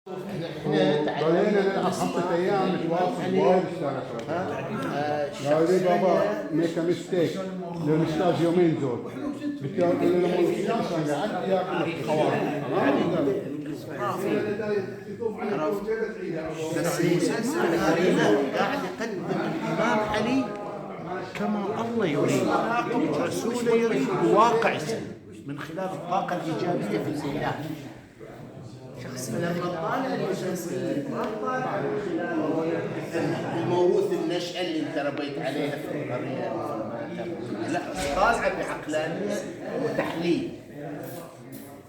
ظلينا نلعب 5 أيام متواصل وايد استانسنا. قالوا لي بابا ميك ا ميستيك للستاج يومين زول. قلت له لما قعدت ياكل خوارج. بس المسلسل هذا قاعد يقدم الإمام علي كما الله يريد ورسوله يريد بواقع سنة من خلال الطاقة الإيجابية في الحياة. لما طالع المسلسل ما طالع من خلال الموروث النشأة اللي انت ربيت عليها في القرية، لا طالعة بعقلانية وتحليل.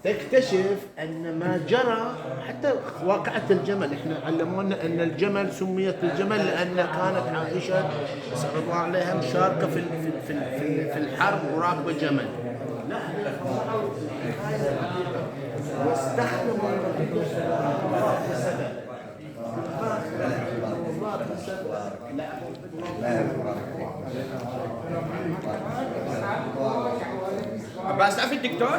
تكتشف ان ما جرى حتى واقعة الجمل، احنا علمونا ان الجمل سميت الجمل لان كانت عائشة صلى الله عليها مشاركة في الحرب وراكبة جمل. لا واستخدموا عباس تعرف الدكتور؟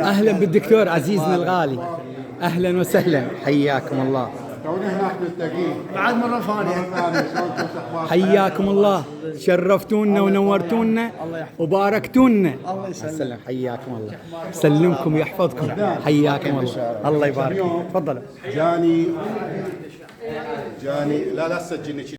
اهلا بالدكتور عزيزنا الغالي، اهلا وسهلا، حياكم الله. توني هناك نلتقي بعد مرة ثانية. حياكم الله، شرفتونا ونورتونا وباركتونا. الله يسلم. حياكم الله، سلمكم ويحفظكم. حياكم الله، الله يبارك. تفضلوا. جاني لا تسجلني.